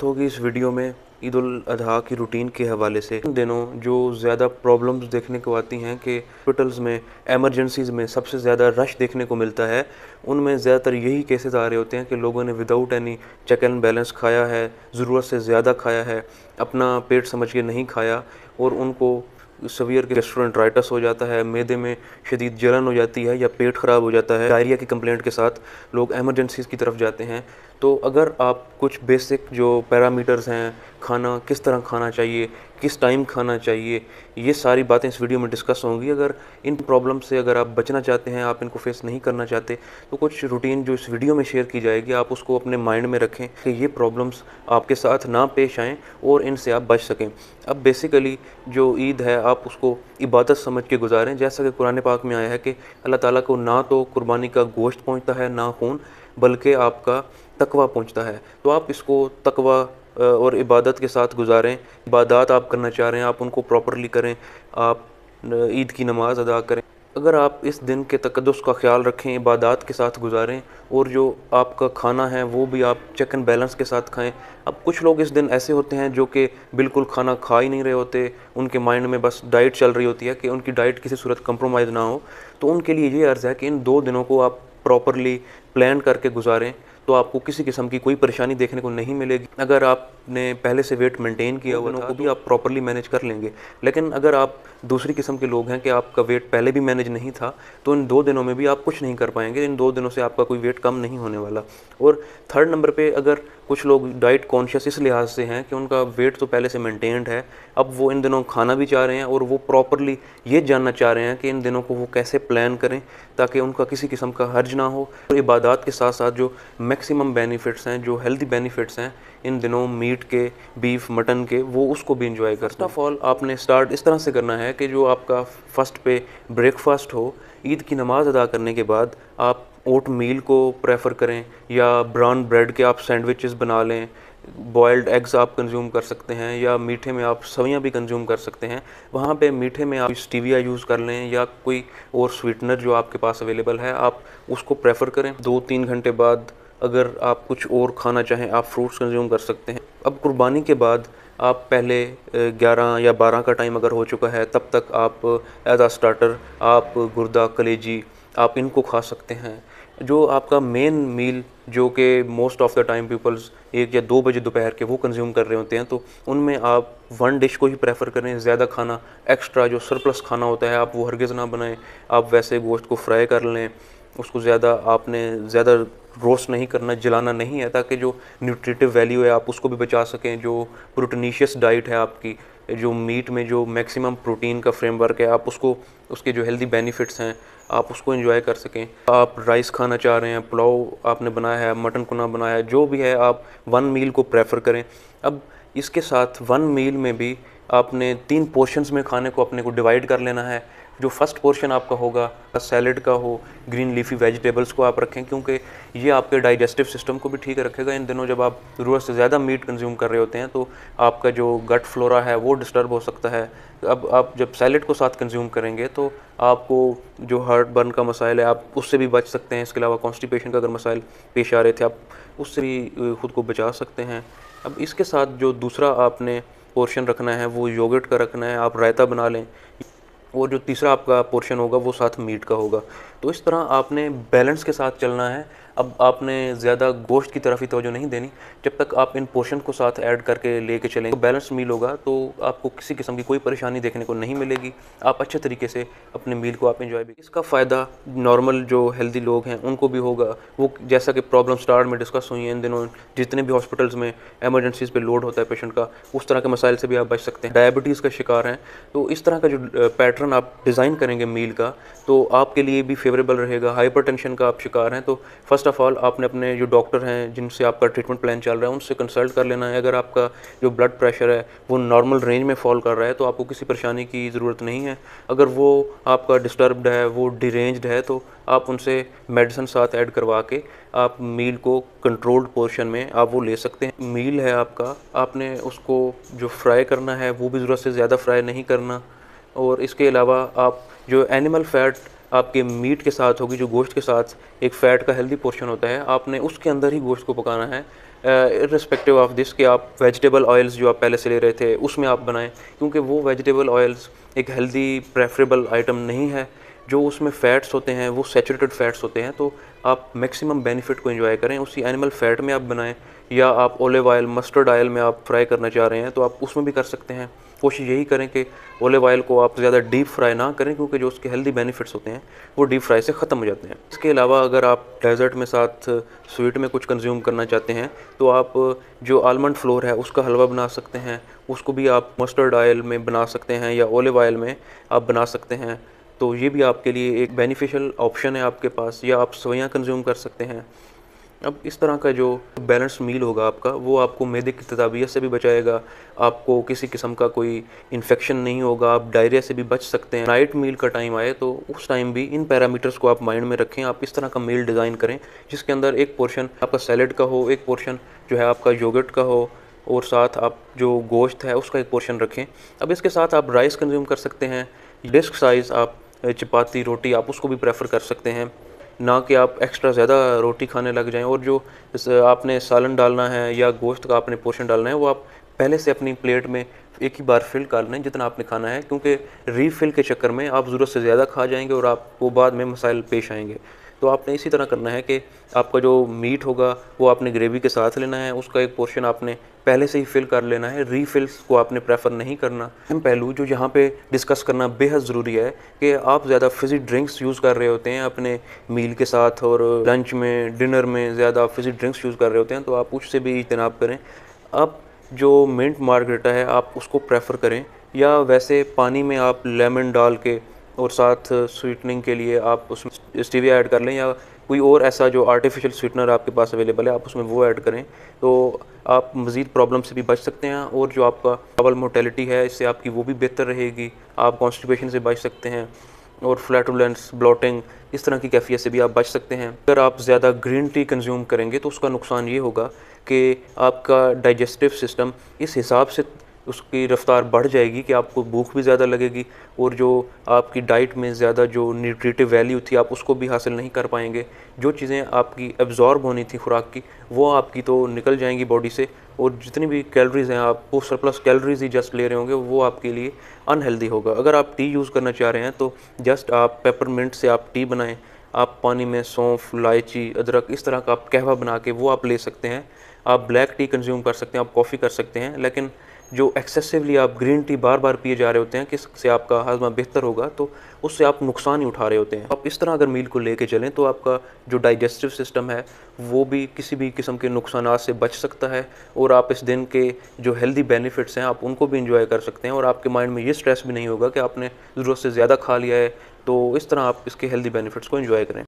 बात होगी इस वीडियो में ईद उल अज़हा की रूटीन के हवाले से। इन दिनों जो ज़्यादा प्रॉब्लम्स देखने को आती हैं कि हॉस्पिटल्स में एमरजेंसीज़ में सबसे ज़्यादा रश देखने को मिलता है, उनमें ज़्यादातर यही केसेस आ रहे होते हैं कि लोगों ने without any check and balance खाया है, ज़रूरत से ज़्यादा खाया है, अपना पेट समझ के नहीं खाया और उनको सीवियर गैस्ट्रोएंटेराइटिस हो जाता है, मैदे में शदीद जलन हो जाती है या पेट ख़राब हो जाता है। डायरिया की कंप्लेंट के साथ लोग एमरजेंसीज़ की तरफ जाते हैं। तो अगर आप कुछ बेसिक जो पैरामीटर्स हैं, खाना किस तरह खाना चाहिए, किस टाइम खाना चाहिए, ये सारी बातें इस वीडियो में डिस्कस होंगी। अगर इन प्रॉब्लम से अगर आप बचना चाहते हैं, आप इनको फेस नहीं करना चाहते, तो कुछ रूटीन जो इस वीडियो में शेयर की जाएगी आप उसको अपने माइंड में रखें कि ये प्रॉब्लम्स आपके साथ ना पेश आएँ और इनसे आप बच सकें। अब बेसिकली जो ईद है आप उसको इबादत समझ के गुजारें, जैसा कि कुरान पाक में आया है कि अल्लाह ताला को ना तो कुर्बानी का गोश्त पहुँचता है ना खून, बल्कि आपका तकवा पहुँचता है। तो आप इसको तकवा और इबादत के साथ गुजारें। इबादत आप करना चाह रहे हैं आप उनको प्रॉपरली करें, आप ईद की नमाज़ अदा करें। अगर आप इस दिन के तक़द्दुस का ख्याल रखें, इबादत के साथ गुजारें और जो आपका खाना है वो भी आप चेक एंड बैलेंस के साथ खाएं। अब कुछ लोग इस दिन ऐसे होते हैं जो कि बिल्कुल खाना खा ही नहीं रहे होते, उनके माइंड में बस डाइट चल रही होती है कि उनकी डाइट किसी सूरत कंप्रोमाइज़ ना हो। तो उनके लिए ये अर्ज़ है कि इन 2 दिनों को आप प्रॉपरली प्लान करके गुजारें, तो आपको किसी किस्म की कोई परेशानी देखने को नहीं मिलेगी। अगर आपने पहले से वेट मेंटेन किया हुआ था तो भी आप प्रॉपरली मैनेज कर लेंगे। लेकिन अगर आप दूसरी किस्म के लोग हैं कि आपका वेट पहले भी मैनेज नहीं था, तो इन 2 दिनों में भी आप कुछ नहीं कर पाएंगे। इन 2 दिनों से आपका कोई वेट कम नहीं होने वाला। और थर्ड नंबर पे अगर कुछ लोग डाइट कॉन्शियस इस लिहाज से हैं कि उनका वेट तो पहले से मेंटेन्ड है, अब वो इन दिनों खाना भी चाह रहे हैं और वो प्रॉपरली ये जानना चाह रहे हैं कि इन दिनों को वो कैसे प्लान करें ताकि उनका किसी किस्म का हर्ज ना हो। और इबादत के साथ साथ जो मैक्सिमम बेनिफिट्स हैं, जो हेल्दी बेनिफिट्स हैं इन दिनों मीट के, बीफ, मटन के, वो उसको भी इंजॉय करते हैं। फर्स्ट ऑफ ऑल आपने स्टार्ट इस तरह से करना है कि जो आपका फर्स्ट पे ब्रेकफास्ट हो, ईद की नमाज़ अदा करने के बाद आप ओट मील को प्रेफर करें या ब्राउन ब्रेड के आप सैंडविचेस बना लें। बॉयल्ड एग्स आप कंज्यूम कर सकते हैं या मीठे में आप सवियां भी कंज्यूम कर सकते हैं। वहाँ पे मीठे में आप स्टीविया यूज़ कर लें या कोई और स्वीटनर जो आपके पास अवेलेबल है आप उसको प्रेफर करें। 2-3 घंटे बाद अगर आप कुछ और खाना चाहें आप फ्रूट्स कंज्यूम कर सकते हैं। अब कुर्बानी के बाद आप पहले 11 या 12 का टाइम अगर हो चुका है तब तक आप एज आ स्टार्टर आप गुर्दा, कलेजी आप इनको खा सकते हैं। जो आपका मेन मील जो कि most of the time peoples 1 या 2 बजे दोपहर के वो कंज्यूम कर रहे होते हैं, तो उनमें आप 1 डिश को ही प्रेफर करें। ज़्यादा खाना, एक्स्ट्रा जो सरप्लस खाना होता है आप वो हरगिज़ ना बनाएं। आप वैसे गोश्त को फ्राई कर लें, उसको ज़्यादा रोस्ट नहीं करना, जलाना नहीं है, ताकि जो न्यूट्रिटिव वैल्यू है आप उसको भी बचा सकें। जो प्रोटीनिशियस डाइट है आपकी, जो मीट में जो मैक्सिमम प्रोटीन का फ्रेमवर्क है आप उसको, उसके जो हेल्दी बेनिफिट्स हैं आप उसको एंजॉय कर सकें। आप राइस खाना चाह रहे हैं, पुलाव आपने बनाया है, मटन कुना बनाया है, जो भी है आप 1 मील को प्रेफर करें। अब इसके साथ 1 मील में भी आपने 3 पोर्शंस में खाने को अपने को डिवाइड कर लेना है। जो फर्स्ट पोर्शन आपका होगा सैलड का हो, ग्रीन लीफी वेजिटेबल्स को आप रखें, क्योंकि ये आपके डाइजेस्टिव सिस्टम को भी ठीक रखेगा। इन दिनों जब आप ज़रूरत से ज़्यादा मीट कंज्यूम कर रहे होते हैं तो आपका जो गट फ्लोरा है वो डिस्टर्ब हो सकता है। अब आप जब सैलड को साथ कंज्यूम करेंगे तो आपको जो हार्ट बर्न का मसाइल है आप उससे भी बच सकते हैं। इसके अलावा कॉन्स्टिपेशन का अगर मसाइल पेश आ रहे थे आप उससे भी ख़ुद को बचा सकते हैं। अब इसके साथ जो दूसरा आपने पोर्शन रखना है वो योगर्ट का रखना है, आप रायता बना लें। और जो तीसरा आपका पोर्शन होगा वो साथ मीट का होगा। तो इस तरह आपने बैलेंस के साथ चलना है। अब आपने ज़्यादा गोश्त की तरफ ही तवज्जो नहीं देनी। जब तक आप इन पोर्शन को साथ ऐड करके लेके चलेंगे तो बैलेंस मील होगा, तो आपको किसी किस्म की कोई परेशानी देखने को नहीं मिलेगी। आप अच्छे तरीके से अपने मील को आप एंजॉय भी। इसका फ़ायदा नॉर्मल जो हेल्दी लोग हैं उनको भी होगा। वो जैसा कि प्रॉब्लम स्टार्ट में डिस्कस हुई है, इन दिनों जितने भी हॉस्पिटल्स में एमरजेंसीज़ पे लोड होता है पेशेंट का, उस तरह के मसाइल से भी आप बच सकते हैं। डायबिटीज़ का शिकार हैं तो इस तरह का जो पैटर्न आप डिज़ाइन करेंगे मील का तो आपके लिए भी फेवरेबल रहेगा। हाइपरटेंशन का आप शिकार हैं तो फर्स्ट ऑफ़ ऑल आपने अपने जो डॉक्टर हैं जिनसे आपका ट्रीटमेंट प्लान चल रहा है उनसे कंसल्ट कर लेना है। अगर आपका जो ब्लड प्रेशर है वो नॉर्मल रेंज में फॉल कर रहा है तो आपको किसी परेशानी की ज़रूरत नहीं है। अगर वो आपका डिस्टर्ब्ड है, वो डिरेंज्ड है, तो आप उनसे मेडिसिन साथ ऐड करवा के आप मील को कंट्रोल्ड पोर्शन में आप वो ले सकते हैं। मील है आपका, आपने उसको जो फ्राई करना है वो भी ज़रूरत से ज़्यादा फ्राई नहीं करना। और इसके अलावा आप जो एनिमल फ़ैट आपके मीट के साथ होगी, जो गोश्त के साथ एक फ़ैट का हेल्दी पोर्शन होता है, आपने उसके अंदर ही गोश्त को पकाना है। इर्रिस्पेक्टिव ऑफ दिस कि आप वेजिटेबल ऑयल्स जो आप पहले से ले रहे थे उसमें आप बनाएं, क्योंकि वो वेजिटेबल ऑयल्स एक हेल्दी प्रेफरेबल आइटम नहीं है। जो उसमें फ़ैट्स होते हैं वो सैचुरेटेड फ़ैट्स होते हैं, तो आप मैक्सिमम बेनिफिट को एंजॉय करें उसी एनिमल फ़ैट में आप बनाएं, या आप ऑलिव ऑयल मस्टर्ड ऑयल में आप फ्राई करना चाह रहे हैं तो आप उसमें भी कर सकते हैं। कोशिश यही करें कि ऑलिव ऑयल को आप ज़्यादा डीप फ्राई ना करें, क्योंकि जो उसके हेल्दी बेनिफिट्स होते हैं वो डीप फ्राई से ख़त्म हो जाते हैं। इसके अलावा अगर आप डेज़र्ट में साथ स्वीट में कुछ कंज्यूम करना चाहते हैं तो आप जो आलमंड फ्लोर है उसका हलवा बना सकते हैं, उसको भी आप मस्टर्ड ऑयल में बना सकते हैं या ऑलिव ऑयल में आप बना सकते हैं। तो ये भी आपके लिए एक बेनिफिशियल ऑप्शन है आपके पास, या आप सेवइयाँ कंज्यूम कर सकते हैं। अब इस तरह का जो बैलेंस मील होगा आपका, वो आपको मैदे की तदाबियत से भी बचाएगा, आपको किसी किस्म का कोई इन्फेक्शन नहीं होगा, आप डायरिया से भी बच सकते हैं। नाइट मील का टाइम आए तो उस टाइम भी इन पैरामीटर्स को आप माइंड में रखें। आप इस तरह का मील डिज़ाइन करें जिसके अंदर एक पोर्शन आपका सैलेड का हो, एक पोर्शन जो है आपका योगर्ट का हो, और साथ आप जो गोश्त है उसका एक पोर्शन रखें। अब इसके साथ आप राइस कंज्यूम कर सकते हैं। डिस्क साइज़ आप चपाती रोटी आप उसको भी प्रेफर कर सकते हैं, ना कि आप एक्स्ट्रा ज़्यादा रोटी खाने लग जाएं। और जो आपने सालन डालना है या गोश्त का आपने पोर्शन डालना है वो आप पहले से अपनी प्लेट में एक ही बार फिल कर लें जितना आपने खाना है, क्योंकि रीफिल के चक्कर में आप ज़रूरत से ज़्यादा खा जाएंगे और आपको बाद में मसाइल पेश आएंगे। तो आपने इसी तरह करना है कि आपका जो मीट होगा वो आपने ग्रेवी के साथ लेना है, उसका एक पोर्शन आपने पहले से ही फिल कर लेना है, रीफिल्स को आपने प्रेफर नहीं करना। अहम पहलू जो यहाँ पे डिस्कस करना बेहद ज़रूरी है कि आप ज़्यादा फिज़ी ड्रिंक्स यूज़ कर रहे होते हैं अपने मील के साथ, और लंच में डिनर में ज़्यादा फिज़ी ड्रिंक्स यूज़ कर रहे होते हैं, तो आप उससे भी इज्तनाब करें। आप जो मिंट मार्गरेटा है आप उसको प्रेफर करें, या वैसे पानी में आप लेमन डाल के और साथ स्वीटनिंग के लिए आप उसमें स्टीविया ऐड कर लें, या कोई और ऐसा जो आर्टिफिशियल स्वीटनर आपके पास अवेलेबल है आप उसमें वो ऐड करें, तो आप मज़ीद प्रॉब्लम से भी बच सकते हैं। और जो आपका बावल मोटेलिटी है इससे आपकी वो भी बेहतर रहेगी, आप कॉन्स्टिपेशन से बच सकते हैं, और फ्लैटुलेंस ब्लॉटिंग इस तरह की कैफियत से भी आप बच सकते हैं। अगर आप ज़्यादा ग्रीन टी कंज्यूम करेंगे तो उसका नुकसान ये होगा कि आपका डाइजेस्टिव सिस्टम इस हिसाब से उसकी रफ्तार बढ़ जाएगी कि आपको भूख भी ज़्यादा लगेगी, और जो आपकी डाइट में ज़्यादा जो न्यूट्रिटिव वैल्यू थी आप उसको भी हासिल नहीं कर पाएंगे। जो चीज़ें आपकी एब्जॉर्ब होनी थी खुराक की वो आपकी तो निकल जाएंगी बॉडी से, और जितनी भी कैलोरीज़ हैं आप वो सरप्लस कैलोरीज़ ही जस्ट ले रहे होंगे, वो आपके लिए अनहेल्दी होगा। अगर आप टी यूज़ करना चाह रहे हैं तो जस्ट आप पेपरमिंट से आप टी बनाएं, आप पानी में सौंफ, इलायची, अदरक इस तरह का आप कहवा बना के वो आप ले सकते हैं। आप ब्लैक टी कंज्यूम कर सकते हैं, आप कॉफ़ी कर सकते हैं, लेकिन जो एक्सेसिवली आप ग्रीन टी बार बार पिए जा रहे होते हैं कि इससे आपका हाजमा बेहतर होगा, तो उससे आप नुकसान ही उठा रहे होते हैं। आप इस तरह अगर मील को लेके चलें तो आपका जो डाइजेस्टिव सिस्टम है वो भी किसी भी किस्म के नुकसानात से बच सकता है, और आप इस दिन के जो हेल्दी बेनिफिट्स हैं आप उनको भी इंजॉय कर सकते हैं, और आपके माइंड में ये स्ट्रेस भी नहीं होगा कि आपने ज़रूरत से ज़्यादा खा लिया है। तो इस तरह आप इसके हेल्दी बेनिफिट्स को इंजॉय करें।